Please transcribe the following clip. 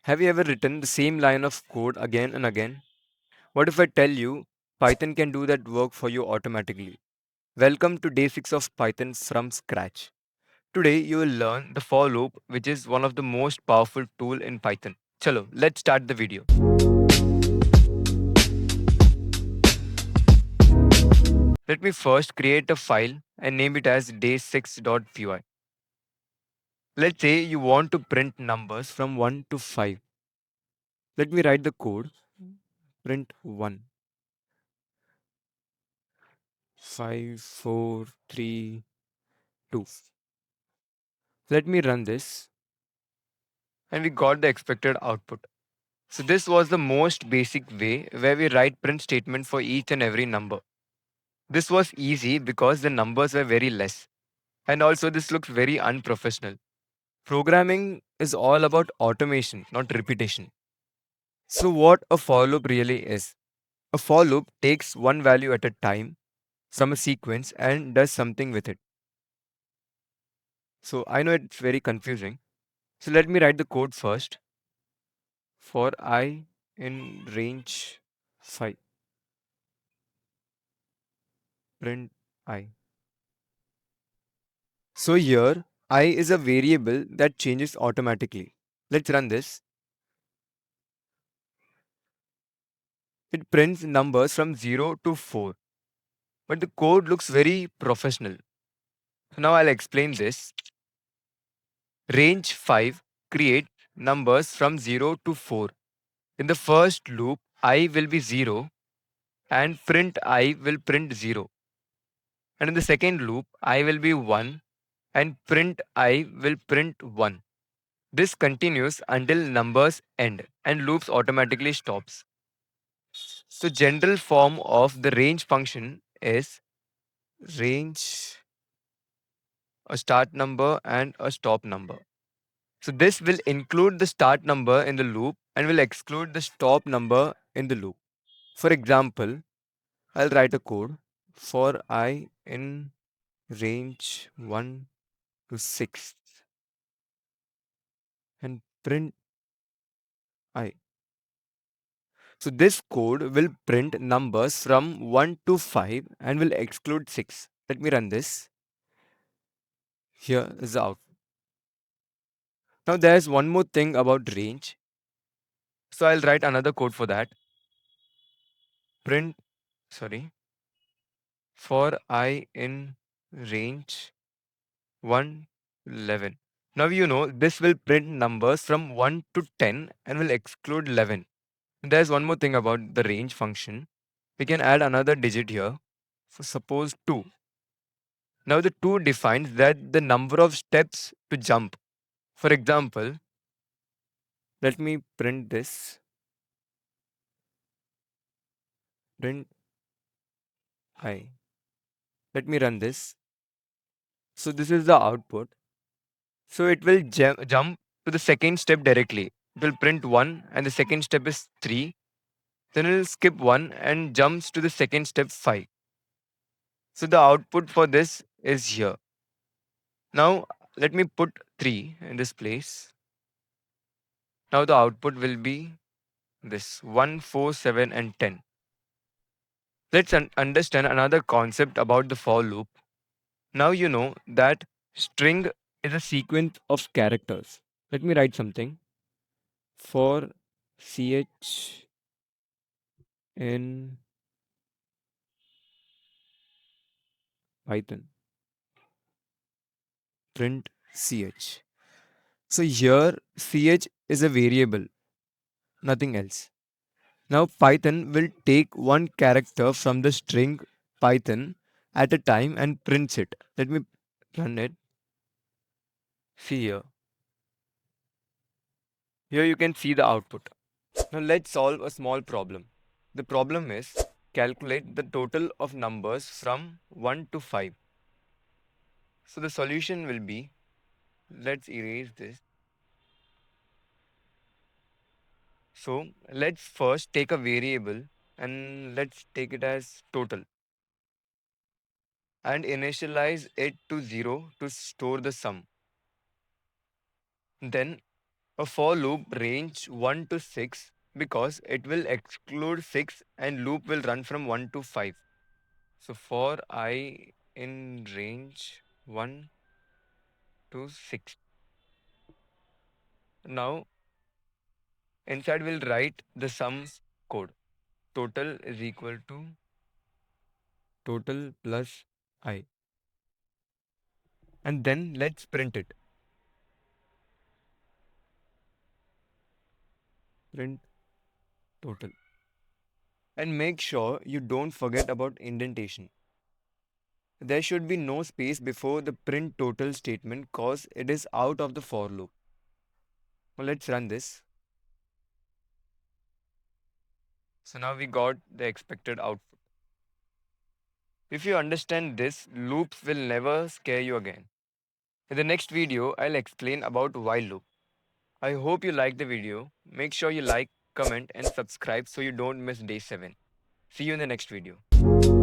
Have you ever written the same line of code again and again? What if I tell you Python can do that work for you automatically? Welcome to day 6 of Python from scratch. Today you will learn the for loop, which is one of the most powerful tool in Python. Chalo, let's start the video. Let me first create a file and name it as day6.py. Let's say you want to print numbers from 1 to 5. Let me write the code. Print 1, 5, 4, 3, 2. Let me run this and we got the expected output. So this was the most basic way where we write print statement for each and every number. This was easy because the numbers were very less. And also this looks very unprofessional. Programming is all about automation, not repetition. So what a for loop really is. A for loop takes one value at a time from a sequence and does something with it. So I know it's very confusing. So let me write the code first. For I in range 5, print I. So here I is a variable that changes automatically. Let's run this. It prints numbers from 0 to 4. But the code looks very professional. So now I'll explain this. Range 5 create numbers from 0 to 4. In the first loop, I will be 0 and print I will print 0. And in the second loop, I will be 1 and print I will print 1. This continues until numbers end and loops automatically stops. So general form of the range function is range, a start number and a stop number. So this will include the start number in the loop and will exclude the stop number in the loop. For example, I'll write a code for I in range 1 to 6 and print I. So this code will print numbers from 1 to 5 and will exclude 6. Let me run this. Here is the output. Now there's one more thing about range. So I'll write another code for that. Print, sorry, for I in range 1 to 11. Now you know this will print numbers from 1 to 10 and will exclude 11. There's one more thing about the range function. We can add another digit here. For suppose 2. Now the 2 defines that the number of steps to jump. For example, let me print this. Print I. Let me run this. So this is the output. So it will jump to the second step directly. It will print 1 and the second step is 3. Then it will skip 1 and jumps to the second step 5. So the output for this is here. Now let me put 3 in this place. Now the output will be this 1, 4, 7 and 10. Let's understand another concept about the for loop. Now you know that string is a sequence of characters. Let me write something. For ch in Python, print ch. So here ch is a variable, nothing else. Now Python will take one character from the string Python at a time and prints it. Let me run it. See here. Here you can see the output. Now let's solve a small problem. The problem is calculate the total of numbers from 1 to 5. So the solution will be, let's erase this. So let's first take a variable and let's take it as total and initialize it to 0 to store the sum. Then A for loop range 1 to 6 because it will exclude 6 and loop will run from 1 to 5. So for I in range 1 to 6. Now inside we'll write the sum code. Total is equal to total plus I. And then let's print it. Print total. And make sure you don't forget about indentation. There should be no space before the print total statement cause it is out of the for loop. Well, let's run this. So now we got the expected output. If you understand this, loops will never scare you again. In the next video, I'll explain about while loop. I hope you liked the video. Make sure you like, comment and subscribe so you don't miss day 7. See you in the next video.